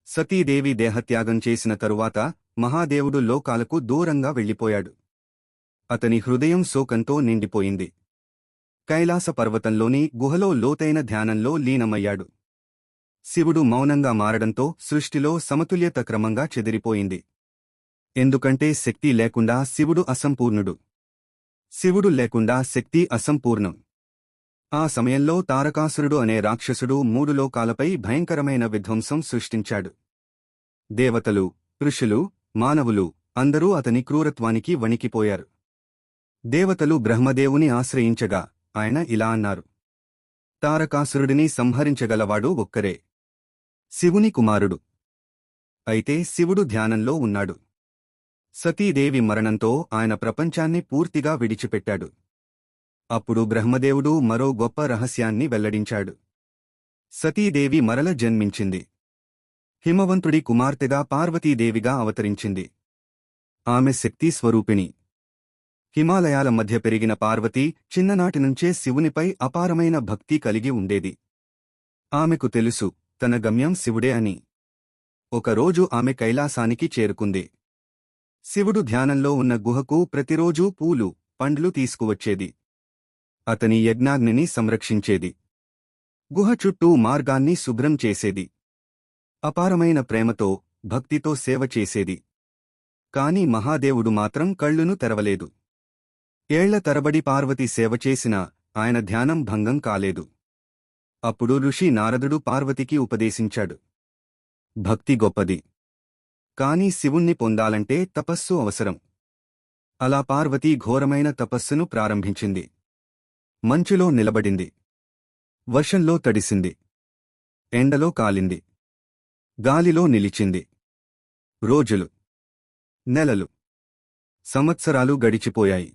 సతీదేవి దేహత్యాగం చేసిన తరువాత మహాదేవుడు లోకాలకు దూరంగా వెళ్ళిపోయాడు. అతని హృదయం శోకంతో నిండిపోయింది. కైలాస పర్వతంలోని గుహలో లోతైన ధ్యానంలో లీనమయ్యాడు. శివుడు మౌనంగా మారడంతో సృష్టిలో సమతుల్యత క్రమంగా చెదిరిపోయింది. ఎందుకంటే శక్తి లేకుండా శివుడు అసంపూర్ణుడు. శివుడు లేకుండా శక్తి అసంపూర్ణం. ఆ సమయంలో తారకాసురుడు అనే రాక్షసుడు 3 లోకాలపై భయంకరమైన విధ్వంసం సృష్టించాడు. దేవతలు, ఋషులు, మానవులు అందరూ అతని క్రూరత్వానికి వణికిపోయారు. దేవతలు బ్రహ్మదేవుని ఆశ్రయించగా ఆయన ఇలా అన్నారు: తారకాసురుడిని సంహరించగలవాడు ఒక్కరే, శివుని కుమారుడు. అయితే శివుడు ధ్యానంలో ఉన్నాడు. సతీదేవి మరణంతో ఆయన ప్రపంచాన్ని పూర్తిగా విడిచిపెట్టాడు. అప్పుడు బ్రహ్మదేవుడు మరో గొప్ప రహస్యాన్ని వెల్లడించాడు. సతీదేవి మరల జన్మించింది. హిమవంతుడి కుమార్తెగా పార్వతీదేవిగా అవతరించింది. ఆమె శక్తి స్వరూపిణి. హిమాలయాల మధ్య పెరిగిన పార్వతి చిన్ననాటినుంచే శివునిపై అపారమైన భక్తి కలిగి ఉండేది. ఆమెకు తెలుసు తన గమ్యం శివుడే అని. ఒకరోజు ఆమె కైలాసానికి చేరుకుంది. శివుడు ధ్యానంలో ఉన్న గుహకు ప్రతిరోజూ పూలు, పండ్లు తీసుకువచ్చేది. అతని యజ్ఞాగ్నిని సంరక్షించేది. గుహ చుట్టూ మార్గాన్ని శుభ్రం చేసేది. అపారమైన ప్రేమతో, భక్తితో సేవ చేసేది. కాని మహాదేవుడు మాత్రం కళ్ళును తెరవలేదు. ఏళ్ల తరబడి పార్వతి సేవ చేసినా ఆయన ధ్యానం భంగం కాలేదు. అప్పుడు ఋషి నారదుడు పార్వతికి ఉపదేశించాడు: భక్తి గొప్పది, కాని శివుణ్ణి పొందాలంటే తపస్సు అవసరం. అలా పార్వతి ఘోరమైన తపస్సును ప్రారంభించింది. మంచులో నిలబడింది. వర్షంలో తడిసింది. ఎండలో కాలింది. గాలిలో నిలిచింది. రోజులు, నెలలు, సంవత్సరాలు గడిచిపోయాయి.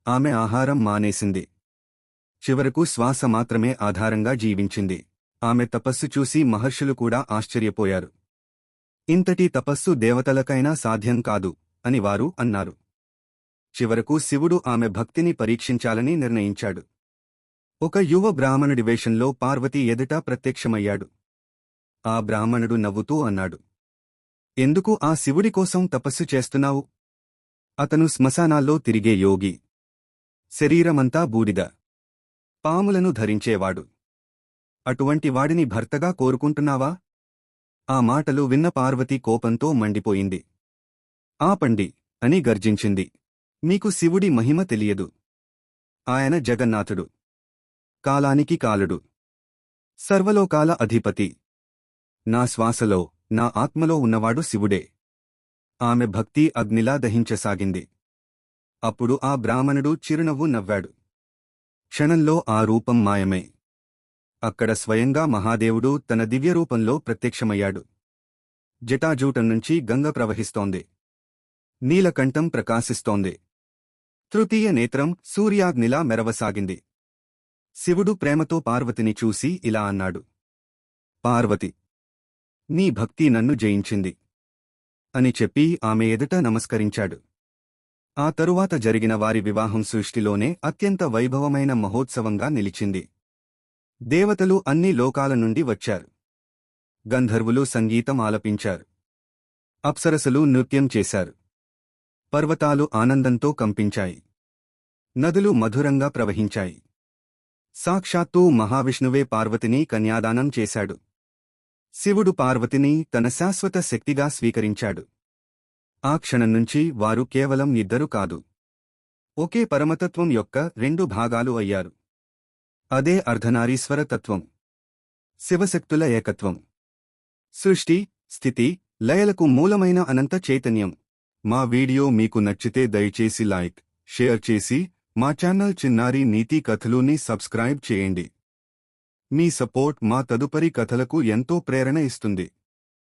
ఆమె ఆహారం మానేసింది. చివరకు శ్వాస మాత్రమే ఆధారంగా జీవించింది. ఆమె తపస్సు చూసి మహర్షులు కూడా ఆశ్చర్యపోయారు. ఇంతటి తపస్సు దేవతలకైనా సాధ్యం కాదు అని వారు అన్నారు. చివరకు శివుడు ఆమె భక్తిని పరీక్షించాలని నిర్ణయించాడు. ఒక యువ బ్రాహ్మణుడి వేషంలో పార్వతి ఎదుట ప్రత్యక్షమయ్యాడు. ఆ బ్రాహ్మణుడు నవ్వుతూ అన్నాడు: ఎందుకు ఆ శివుడి కోసం తపస్సు చేస్తున్నావు? అతను శ్మశానాల్లో తిరిగే యోగి. శరీరమంతా బూడిద, పాములను ధరించేవాడు. అటువంటి వాడిని భర్తగా కోరుకుంటున్నావా? ఆ మాటలు విన్న పార్వతి కోపంతో మండిపోయింది. ఆపండి అని గర్జించింది. మీకు శివుడి మహిమ తెలియదు. ఆయన జగన్నాథుడు, కాలానికి కాలుడు, సర్వలోకాల అధిపతి. నా శ్వాసలో, నా ఆత్మలో ఉన్నవాడు శివుడే. ఆమె భక్తి అగ్నిలా దహించసాగింది. అప్పుడు ఆ బ్రాహ్మణుడు చిరునవ్వు నవ్వాడు. క్షణంలో ఆ రూపం మాయమై అక్కడ స్వయంగా మహాదేవుడు తన దివ్యరూపంలో ప్రత్యక్షమయ్యాడు. జటాజూటం నుంచి గంగ ప్రవహిస్తోంది. నీలకంఠం ప్రకాశిస్తోంది. తృతీయ నేత్రం సూర్యాగ్నిలా మెరవసాగింది. శివుడు ప్రేమతో పార్వతిని చూసి ఇలా అన్నాడు: పార్వతి, నీ భక్తి నన్ను జయించింది అని చెప్పి ఆమె ఎదుట నమస్కరించాడు. ఆ తరువాత జరిగిన వారి వివాహం సృష్టిలోనే అత్యంత వైభవమైన మహోత్సవంగా నిలిచింది. దేవతలు అన్ని లోకాల నుండి వచ్చారు. గంధర్వులు సంగీతం ఆలపించారు. అప్సరసలు నృత్యం చేశారు. పర్వతాలు ఆనందంతో కంపించాయి. నదులు మధురంగా ప్రవహించాయి. సాక్షాత్తూ మహావిష్ణువే పార్వతిని కన్యాదానం చేశాడు. శివుడు పార్వతిని తన శాశ్వత శక్తిగా స్వీకరించాడు. ఆ క్షణం నుంచి వారు కేవలం ఇద్దరు కాదు, ఒకే పరమతత్వం యొక్క 2 భాగాలు అయ్యారు. అదే అర్ధనారీశ్వర తత్వం, శివశక్తుల ఏకత్వం. సృష్టి, స్థితి, లయలకు మూలమైన అనంత చైతన్యం. మా వీడియో మీకు నచ్చితే దయచేసి లైక్, షేర్ చేసి మా ఛానల్ చిన్నారి నీతి కథలుని సబ్స్క్రైబ్ చేయండి. మీ సపోర్ట్ మా తదుపరి కథలకు ఎంతో ప్రేరణ ఇస్తుంది.